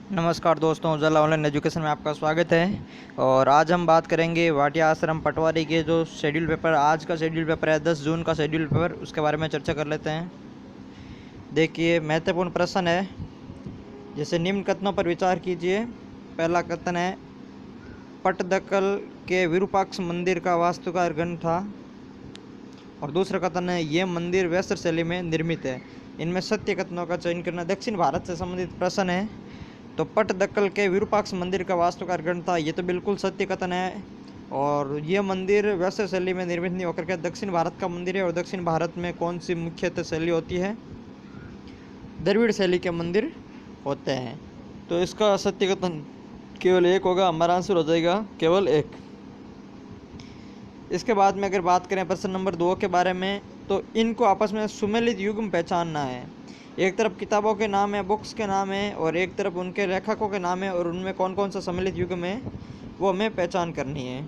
नमस्कार दोस्तों, उजाला online education में आपका स्वागत है। और आज हम बात करेंगे वाटिया आश्रम पटवारी के जो शेड्यूल पेपर, आज का शेड्यूल पेपर है 10 जून का शेड्यूल पेपर, उसके बारे में चर्चा कर लेते हैं। देखिए, महत्वपूर्ण प्रश्न है, जैसे निम्न कथनों पर विचार कीजिए। पहला कथन है, पटदकल के विरूपाक्ष मंदिर का वास्तुकार गण था। और दूसरा कथन है, ये मंदिर वैश्य शैली में निर्मित है। इनमें सत्य कथनों का चयन करना। दक्षिण भारत से संबंधित प्रश्न है, तो पटदकल के विरूपाक्ष मंदिर का वास्तुकार गण था, ये तो बिल्कुल सत्य कथन है। और ये मंदिर वैश्य शैली में निर्मित नहीं होकर के दक्षिण भारत का मंदिर है। और दक्षिण भारत में कौन सी मुख्यतः शैली होती है? द्रविड़ शैली के मंदिर होते हैं। तो इसका सत्य कथन केवल एक होगा, हमारा आंसर हो जाएगा केवल एक। इसके बाद में अगर बात करें प्रश्न नंबर 2 के बारे में, तो इनको आपस में सुमेलित युग्म पहचानना है। एक तरफ किताबों के नाम है, बुक्स के नाम है, और एक तरफ उनके लेखकों के नाम है, और उनमें कौन कौन सा सम्मिलित युग्म है वो हमें पहचान करनी है।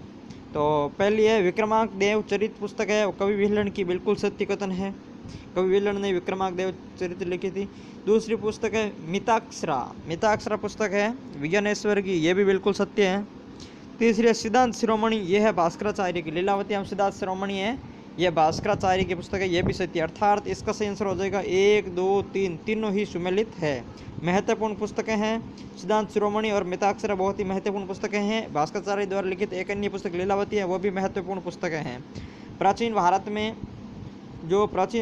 तो पहली है विक्रमांक देव चरित पुस्तक है, वो कवि विल्हण की बिल्कुल सत्य कथन है। कवि विल्हण ने विक्रमांक देव चरित्र लिखी थी। दूसरी पुस्तक है मिताक्षरा पुस्तक है विज्ञानेश्वर की, ये भी बिल्कुल सत्य है। तीसरी है सिद्धांत शिरोमणि, यह है भास्कराचार्य की। लीलावती हम सिद्धांत शिरोमणि है, यह भास्कराचार्य की पुस्तक है, यह भी सत्य। अर्थात इसका सही आंसर हो जाएगा 1, 2, 3, तीनों ही सुमेलित है। महत्वपूर्ण पुस्तकें हैं सिद्धांत शिरोमणि और मिताक्षरा, बहुत ही महत्वपूर्ण पुस्तकें हैं। भास्कराचार्य द्वारा लिखित एक अन्य पुस्तक लीलावती है, वो भी महत्वपूर्ण पुस्तकें हैं। प्राचीन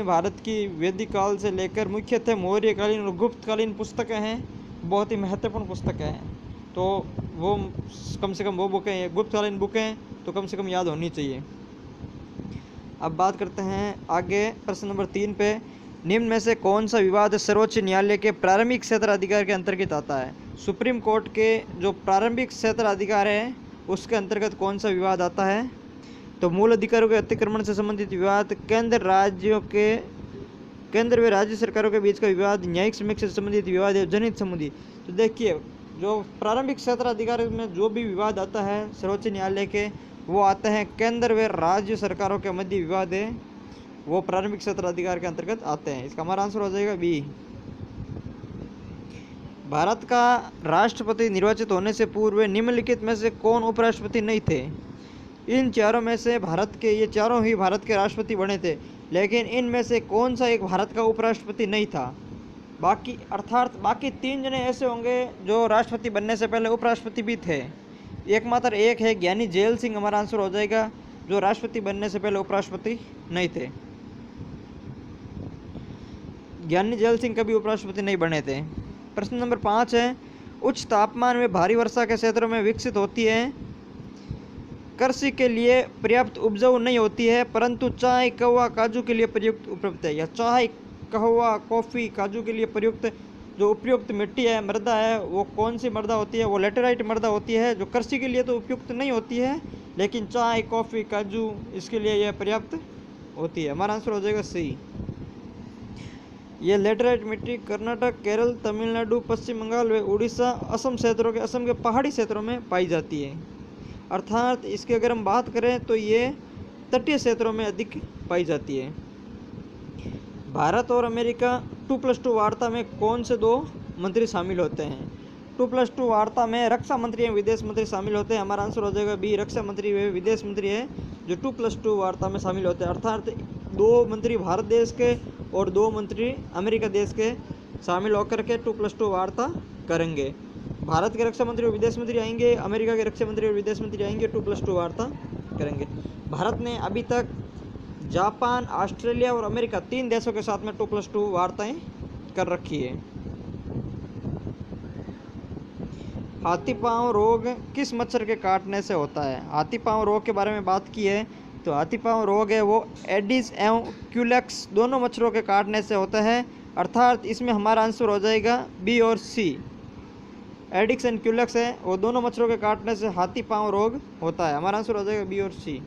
भारत की वैदिक काल से लेकर मुख्यतः मौर्यकालीन और गुप्तकालीन पुस्तकें हैं, बहुत ही महत्वपूर्ण पुस्तकें हैं। तो वो कम से कम वो बुकें, गुप्तकालीन बुकें तो कम से कम याद होनी चाहिए। अब बात करते हैं आगे प्रश्न नंबर 3 पे। निम्न में से कौन सा विवाद सर्वोच्च न्यायालय के प्रारंभिक क्षेत्राधिकार के अंतर्गत आता है? सुप्रीम कोर्ट के जो प्रारंभिक क्षेत्राधिकार है उसके अंतर्गत कौन सा विवाद आता है? तो मूल अधिकारों के अतिक्रमण से संबंधित विवाद, केंद्र व राज्य सरकारों के बीच का विवाद, न्यायिक समीक्षा से संबंधित विवाद है, जनहित संबंधी। तो देखिए, जो प्रारंभिक क्षेत्राधिकार में जो भी विवाद आता है सर्वोच्च न्यायालय के, वो आते हैं केंद्र व राज्य सरकारों के मध्य विवाद है, वो प्रारंभिक क्षेत्राधिकार के अंतर्गत आते हैं। इसका हमारा आंसर हो जाएगा बी। भारत का राष्ट्रपति निर्वाचित होने से पूर्व निम्नलिखित में से कौन उपराष्ट्रपति नहीं थे? इन चारों में से ये चारों ही भारत के राष्ट्रपति बने थे, लेकिन इनमें से कौन सा एक भारत का उपराष्ट्रपति नहीं था? बाकी 3 जने ऐसे होंगे जो राष्ट्रपति बनने से पहले उपराष्ट्रपति भी थे। एकमात्र एक है ज्ञानी जेल सिंह, हमारा आंसर हो जाएगा, जो राष्ट्रपति बनने से पहले उपराष्ट्रपति नहीं थे। ज्ञानी जेल सिंह कभी उपराष्ट्रपति नहीं बने थे। प्रश्न नंबर 5 है, उच्च तापमान में भारी वर्षा के क्षेत्रों में विकसित होती है, कृषि के लिए पर्याप्त उपजाऊ नहीं होती है, परंतु चाय, कहवा, काजू के लिए प्रयुक्त उपलब्ध है। या चाय, कहवा, कॉफ़ी, काजू के लिए प्रयुक्त जो उपयुक्त मिट्टी है, मृदा है, वो कौन सी मृदा होती है? वो लेटेराइट मृदा होती है, जो कृषि के लिए तो उपयुक्त नहीं होती है, लेकिन चाय, कॉफ़ी, काजू इसके लिए यह पर्याप्त होती है। हमारा आंसर हो जाएगा सी। ये लेटेराइट मिट्टी कर्नाटक, केरल, तमिलनाडु, पश्चिम बंगाल व उड़ीसा, असम के पहाड़ी क्षेत्रों में पाई जाती है। अर्थात इसकी अगर हम बात करें तो ये तटीय क्षेत्रों में अधिक पाई जाती है। भारत और अमेरिका 2+2 वार्ता में कौन से 2 मंत्री शामिल होते हैं? 2+2 वार्ता में रक्षा मंत्री एवं विदेश मंत्री शामिल होते हैं। हमारा आंसर हो जाएगा बी, रक्षा मंत्री व विदेश मंत्री है जो 2+2 वार्ता में शामिल होते हैं। अर्थात 2 मंत्री भारत देश के और 2 मंत्री अमेरिका देश के शामिल होकर के 2+2 वार्ता करेंगे। भारत के रक्षा मंत्री और विदेश मंत्री आएंगे, अमेरिका के रक्षा मंत्री और विदेश मंत्री आएंगे, 2+2 वार्ता करेंगे। भारत ने अभी तक जापान, ऑस्ट्रेलिया और अमेरिका 3 देशों के साथ में 2+2 वार्ताएं कर रखी है। हाथी पांव रोग किस मच्छर के काटने से होता है? हाथी पांव रोग के बारे में बात की है, तो हाथी पांव रोग है वो एडिस एवं क्यूलेक्स दोनों मच्छरों के काटने से होता है। अर्थात इसमें हमारा आंसर हो जाएगा बी और सी। एडिक्स एंड क्यूलेक्स है, वो दोनों मच्छरों के काटने से हाथी पांव रोग होता है। हमारा आंसर हो जाएगा बी और सी।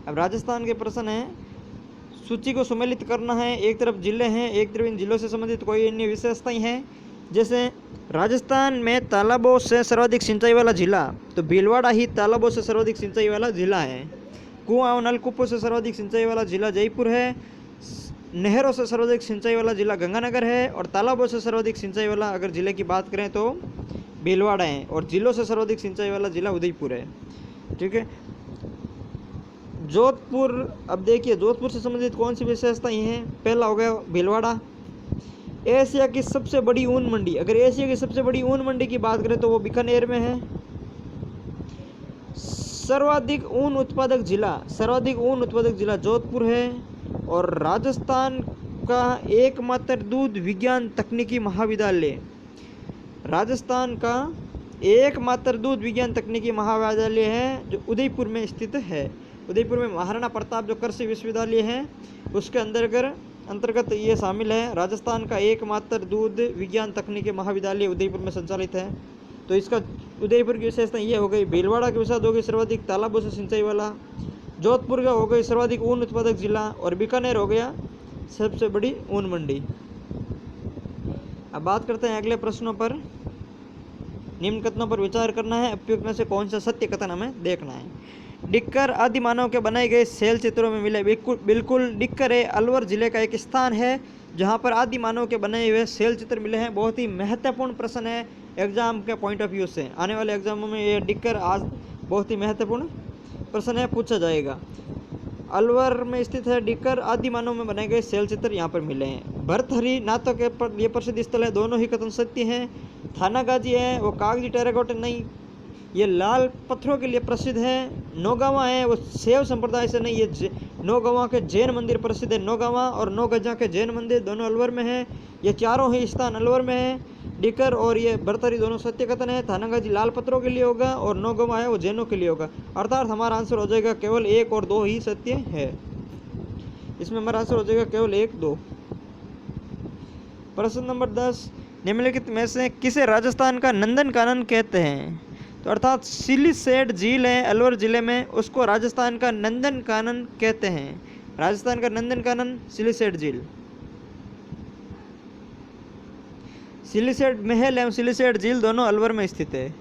अब राजस्थान के प्रश्न है, सूची को सम्मिलित करना है। एक तरफ जिले हैं, एक तरफ इन जिलों से संबंधित कोई अन्य विशेषताएं हैं। जैसे राजस्थान में तालाबों से सर्वाधिक सिंचाई वाला जिला, तो भीलवाड़ा ही तालाबों से सर्वाधिक सिंचाई वाला जिला है। कुआं और नलकूपों से सर्वाधिक सिंचाई वाला जिला जयपुर है। नहरों से सर्वाधिक सिंचाई वाला जिला गंगानगर है, और तालाबों से सर्वाधिक सिंचाई वाला अगर जिले की बात करें तो भीलवाड़ा है, और जिलों से सर्वाधिक सिंचाई वाला जिला उदयपुर है। ठीक है। जोधपुर, अब देखिए जोधपुर से संबंधित कौन सी विशेषताएं हैं। पहला हो गया भीलवाड़ा, एशिया की सबसे बड़ी ऊन मंडी। अगर एशिया की सबसे बड़ी ऊन मंडी की बात करें तो वो बीकानेर में है। सर्वाधिक ऊन उत्पादक जिला जोधपुर है, और राजस्थान का एकमात्र दूध विज्ञान तकनीकी महाविद्यालय, राजस्थान का एकमात्र दूध विज्ञान तकनीकी महाविद्यालय है जो उदयपुर में स्थित है। उदयपुर में महाराणा प्रताप जो कृषि विश्वविद्यालय है उसके अंतर्गत ये शामिल है। राजस्थान का एकमात्र दूध विज्ञान तकनीकी महाविद्यालय उदयपुर में संचालित है। तो इसका उदयपुर की विशेषता ये हो गई। भीलवाड़ा के विषय हो गई सर्वाधिक तालाबों से सिंचाई वाला, जोधपुर का हो गई सर्वाधिक ऊन उत्पादक जिला, और बीकानेर हो गया सबसे बड़ी ऊन मंडी। अब बात करते हैं अगले प्रश्नों पर। निम्न कथनों पर विचार करना है, उपयुक्त में से कौन सा सत्य कथन हमें देखना है। डिक्कर आदि मानव के बनाए गए शैल चित्रों में मिले। बिल्कुल डिक्कर अलवर जिले का एक स्थान है जहाँ पर आदि मानव के बनाए हुए शैल चित्र मिले हैं। बहुत ही महत्वपूर्ण प्रश्न है एग्जाम के पॉइंट ऑफ व्यू से। आने वाले एग्जामों में ये डिक्कर आज बहुत ही महत्वपूर्ण प्रश्न है, पूछा जाएगा। अलवर में स्थित है डिक्कर, आदि मानव में बनाए गए शैल चित्र यहाँ पर मिले हैं। भरथरी नाथों के पर ये प्रसिद्ध स्थल है, दोनों ही कथन सत्य हैं। थानागाजी है वो कागजी टेराकोटा नहीं, ये लाल पत्थरों के लिए प्रसिद्ध है। नौगावा है वो शैव संप्रदाय से नहीं, ये नौगावा के जैन मंदिर प्रसिद्ध है। नौगावा और नौगजा के जैन मंदिर दोनों अलवर में है। ये चारों ही स्थान अलवर में है। डिकर और ये भरथरी दोनों सत्य कथन है। थानागाजी लाल पत्थरों के लिए होगा, और नौगावा है वो जैनों के लिए होगा। अर्थात हमारा आंसर हो जाएगा केवल 1 और 2 ही सत्य है। इसमें हमारा आंसर हो जाएगा केवल 1, 2। प्रश्न नंबर 10, निम्नलिखित में से किसे राजस्थान का नंदन कानन कहते हैं। तो अर्थात सिलीसेट झील है अलवर जिले में, उसको राजस्थान का नंदन कानन कहते हैं। राजस्थान का नंदन कानन सिलीसेट झील। सिलीसेट महल एवं सिलीसेट झील दोनों अलवर में स्थित है।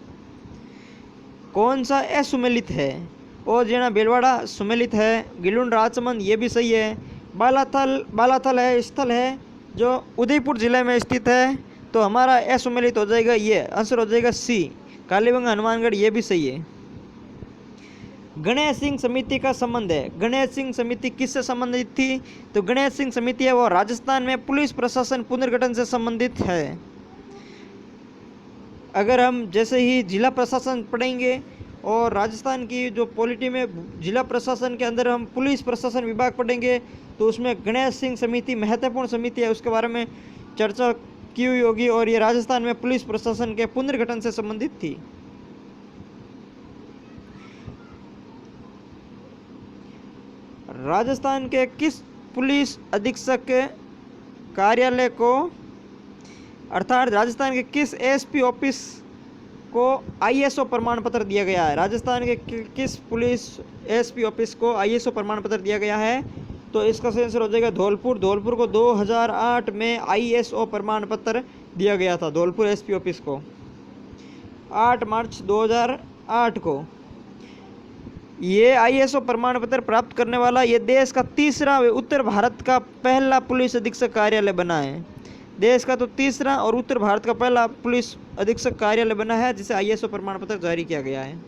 कौन सा असुमेलित है। और जेना भीलवाड़ा सुमेलित है। गिलुंड राजसमंद ये भी सही है। बालाथल है स्थल है जो उदयपुर जिले में स्थित है। तो हमारा असुमेलित हो जाएगा, ये आंसर हो जाएगा सी, कालीबंगा हनुमानगढ़, ये भी सही है। गणेश सिंह समिति का संबंध है। गणेश सिंह समिति किससे संबंधित थी। तो गणेश सिंह समिति है वो राजस्थान में पुलिस प्रशासन पुनर्गठन से संबंधित है। अगर हम जैसे ही जिला प्रशासन पढ़ेंगे और राजस्थान की जो पॉलिटी में जिला प्रशासन के अंदर हम पुलिस प्रशासन विभाग पढ़ेंगे तो उसमें गणेश सिंह समिति महत्वपूर्ण समिति है, उसके बारे में चर्चा की हुई होगी। और ये राजस्थान में पुलिस प्रशासन के पुनर्गठन से संबंधित थी। राजस्थान के किस पुलिस अधीक्षक के कार्यालय को, अर्थात राजस्थान के किस एसपी ऑफिस को आईएसओ प्रमाण पत्र दिया गया है। राजस्थान के किस पुलिस एसपी ऑफिस को आईएसओ प्रमाण पत्र दिया गया है। तो इसका आंसर हो जाएगा धौलपुर। धौलपुर को 2008 में आईएसओ प्रमाण पत्र दिया गया था, धौलपुर एसपी ऑफिस को 8 मार्च 2008 को। ये आईएसओ प्रमाण पत्र प्राप्त करने वाला ये देश का तीसरा उत्तर भारत का पहला पुलिस अधीक्षक कार्यालय बना है। देश का तो तीसरा और उत्तर भारत का पहला पुलिस अधीक्षक कार्यालय बना है जिसे आईएसओ प्रमाण पत्र जारी किया गया है।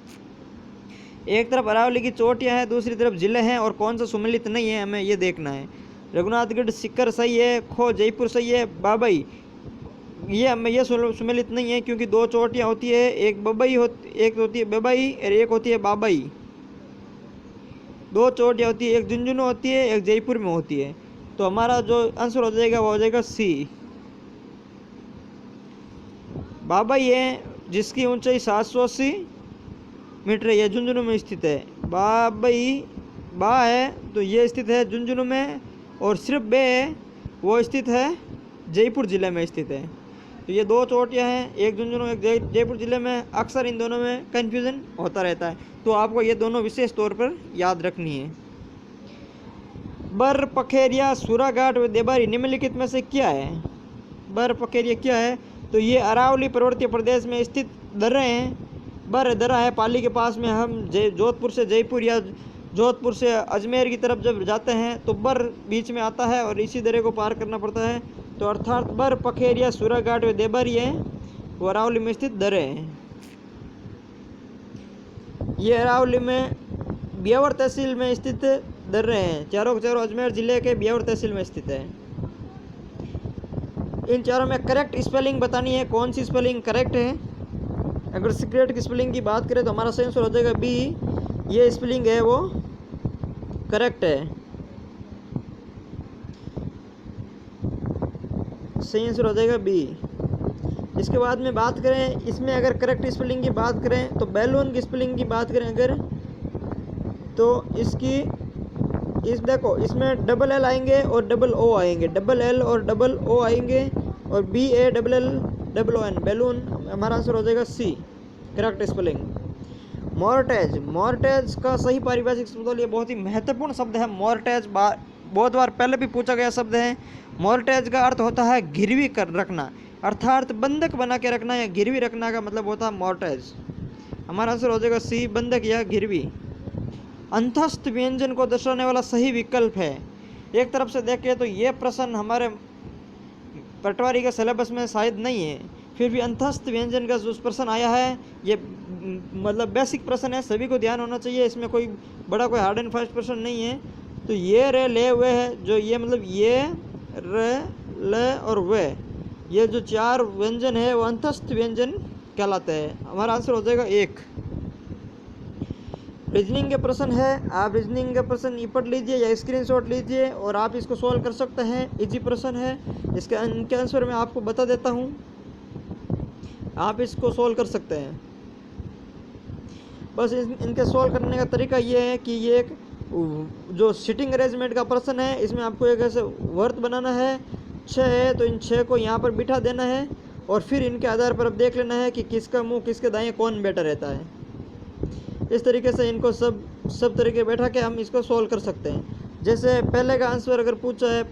एक तरफ अरावली की चोटियां हैं, दूसरी तरफ जिले हैं, और कौन सा सुमेलित नहीं है हमें ये देखना है। रघुनाथगढ़ सीकर सही है, खो जयपुर सही है, बाबई ये हमें ये सुमेलित नहीं है क्योंकि 2 चोटियां होती है, एक बबई एक होती है बबई और एक होती है बाबई। 2 चोटियां होती है, एक झुंझुनू होती है, एक जयपुर में होती है। तो हमारा जो आंसर हो जाएगा वो हो जाएगा सी, बाबई है जिसकी ऊंचाई 780 मीटर है, यह झुंझुनू में स्थित है। बाबई बा है तो ये स्थित है झुंझुनू में, और सिर्फ बे है वो स्थित है जयपुर जिले में स्थित है। तो ये 2 चोटियां हैं, एक झुंझुनू एक जयपुर जिले में। अक्सर इन दोनों में कन्फ्यूज़न होता रहता है, तो आपको ये दोनों विशेष तौर पर याद रखनी है। बर पखेरिया सूराघाट व देबारी निम्नलिखित में से क्या है। बर पखेरिया क्या है। तो ये अरावली पर्वतीय प्रदेश में स्थित दर्रे हैं। बर दर्रा है पाली के पास में। हम जोधपुर से जयपुर या जोधपुर से अजमेर की तरफ जब जाते हैं तो बर बीच में आता है और इसी दर्रे को पार करना पड़ता है। तो अर्थात बर, पखेरिया, सूराघाट व देबारी है वो अरावली में स्थित दर्रे हैं। ये अरावली में ब्यावर तहसील में स्थित दर्रे हैं, चारों के चारों अजमेर जिले के ब्यावर तहसील में स्थित है। इन चारों में करेक्ट स्पेलिंग बतानी है, कौन सी स्पेलिंग करेक्ट है। अगर सीक्रेट की स्पेलिंग की बात करें तो हमारा सही आंसर हो जाएगा बी, ये स्पेलिंग है वो करेक्ट है, सही आंसर हो जाएगा बी। इसके बाद में बात करें इसमें अगर करेक्ट स्पेलिंग की बात करें तो बैलून की स्पेलिंग की बात करें अगर तो इसकी देखो इसमें डबल एल आएंगे और डबल ओ आएंगे, डबल एल और डबल ओ आएंगे और B A double L double O N, balloon हमारा आंसर हो जाएगा C, correct spelling. Mortgage, mortgage का सही पारिभाषिक शब्द, ये बहुत ही महत्वपूर्ण शब्द है। मॉर्टेज बहुत बार पहले भी पूछा गया शब्द है। मॉर्टेज का अर्थ होता है गिरवी कर रखना, अर्थात बंधक बना के रखना या गिरवी रखना का मतलब होता है मॉर्टेज। हमारा आंसर हो जाएगा सी, बंधक या गिरवी। अंतस्थ व्यंजन को दर्शाने वाला सही विकल्प है। एक तरफ से देखें तो ये प्रश्न हमारे पटवारी के सिलेबस में शायद नहीं है, फिर भी अंतस्थ व्यंजन का जो प्रश्न आया है ये मतलब बेसिक प्रश्न है, सभी को ध्यान होना चाहिए, इसमें कोई बड़ा कोई हार्ड एंड फास्ट प्रश्न नहीं है। तो ये रे ले हुए है जो ये मतलब ये रे ले और वे, ये जो चार व्यंजन है वो अंतस्थ व्यंजन कहलाते हैं। हमारा आंसर हो जाएगा एक। रीजनिंग के प्रश्न है, आप रीजनिंग के प्रश्न निपट लीजिए या स्क्रीनशॉट लीजिए और आप इसको सॉल्व कर सकते हैं। इजी प्रश्न है, इनके आंसर मैं आपको बता देता हूँ, आप इसको सॉल्व कर सकते हैं। बस इनके सॉल्व करने का तरीका ये है कि ये एक जो सिटिंग अरेंजमेंट का प्रश्न है, इसमें आपको एक ऐसे वर्त बनाना है, 6 है तो इन 6 को यहाँ पर बिठा देना है और फिर इनके आधार पर अब देख लेना है कि किसका मुंह किसके दाएं कौन बैठा रहता है। इस तरीके से इनको सब तरीके बैठा के हम इसको सॉल्व कर सकते हैं। जैसे पहले का आंसर अगर पूछा है,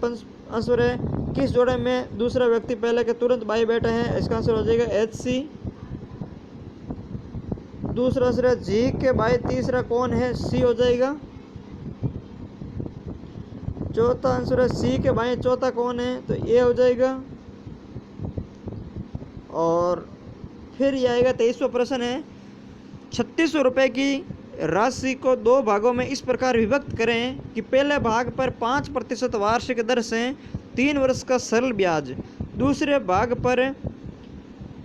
आंसर है किस जोड़े में दूसरा व्यक्ति पहले के तुरंत बाएं बैठा है, इसका आंसर हो जाएगा एच सी। दूसरा आंसर है जी के बाएं तीसरा कौन है, सी हो जाएगा। चौथा आंसर है सी के बाएं चौथा कौन है, तो ए हो जाएगा। और फिर ये आएगा 23वां प्रश्न है, 3600 रुपये की राशि को 2 भागों में इस प्रकार विभक्त करें कि पहले भाग पर 5% वार्षिक दर से 3 वर्ष का सरल ब्याज, दूसरे भाग पर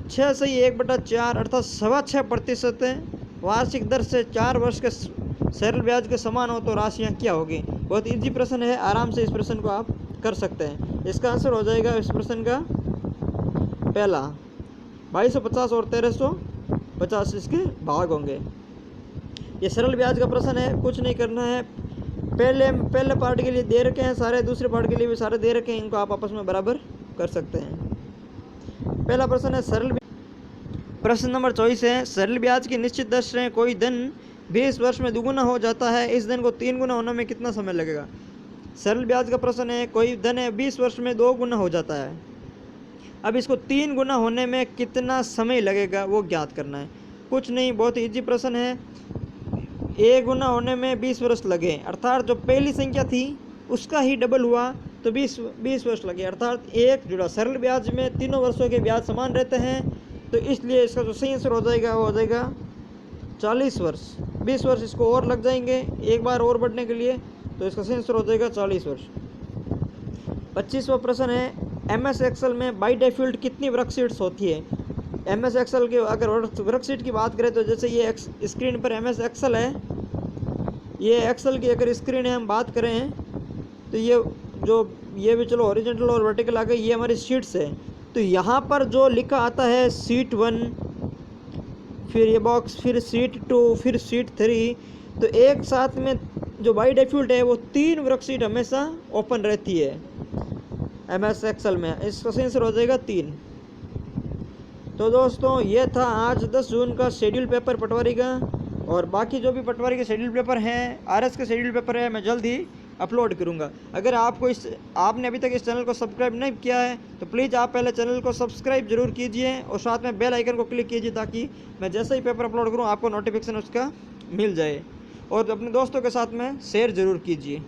6/1/4 अर्थात 6.25% वार्षिक दर से 4 वर्ष के सरल ब्याज के समान हो तो राशियाँ क्या होगी। बहुत इजी प्रश्न है, आराम से इस प्रश्न को आप कर सकते हैं। इसका आंसर हो जाएगा इस प्रश्न का पहला 2250 और 1350 इसके भाग होंगे। ये सरल ब्याज का प्रश्न है, कुछ नहीं करना है। पहले पार्ट के लिए दे रखे हैं सारे, दूसरे पार्ट के लिए भी सारे दे रखे हैं, इनको आप आपस में बराबर कर सकते हैं। पहला प्रश्न है सरल, प्रश्न नंबर 24 है, सरल ब्याज की निश्चित दर से कोई धन 20 वर्ष में दुगुना हो जाता है, इस धन को 3 गुना होने में कितना समय लगेगा। सरल ब्याज का प्रश्न है, कोई धन है 20 वर्ष में 2 गुना हो जाता है, अब इसको 3 गुना होने में कितना समय लगेगा वो ज्ञात करना है। कुछ नहीं, बहुत इजी प्रश्न है। 1 गुना होने में 20 वर्ष लगे, अर्थात जो पहली संख्या थी उसका ही डबल हुआ तो 20 वर्ष लगे, अर्थात 1 जुड़ा। सरल ब्याज में तीनों वर्षों के ब्याज समान रहते हैं, तो इसलिए इसका जो सही आंसर हो जाएगा वो हो जाएगा 40 वर्ष। 20 वर्ष इसको और लग जाएंगे एक बार और बढ़ने के लिए, तो इसका सही आंसर हो जाएगा 40 वर्ष। 25वां प्रश्न है, MS एक्सेल में बाई डिफ़ॉल्ट कितनी वर्कशीट्स होती है। MS एक्सेल की अगर वर्कशीट की बात करें तो जैसे ये स्क्रीन पर MS एक्सेल है, ये एक्सेल की अगर स्क्रीन है हम बात करें तो ये भी चलो हॉरिजॉन्टल और वर्टिकल आ गई, ये हमारी शीट्स है। तो यहाँ पर जो लिखा आता है शीट 1, फिर ये बॉक्स, फिर शीट 2, फिर शीट 3, तो एक साथ में जो बाई डिफ़ॉल्ट है वो 3 वर्कशीट हमेशा ओपन रहती है MS एक्सेल में। इसका सही आंसर हो जाएगा 3। तो दोस्तों ये था आज 10 जून का शेड्यूल पेपर पटवारी का, और बाकी जो भी पटवारी के शेड्यूल पेपर हैं, RS के शेड्यूल पेपर है, मैं जल्द ही अपलोड करूंगा। अगर आपने अभी तक इस चैनल को सब्सक्राइब नहीं किया है तो प्लीज़ आप पहले चैनल को सब्सक्राइब जरूर कीजिए और साथ में बेल आइकन को क्लिक कीजिए ताकि मैं जैसे ही पेपर अपलोड करूं आपको नोटिफिकेशन उसका मिल जाए। और अपने दोस्तों के साथ में शेयर ज़रूर कीजिए।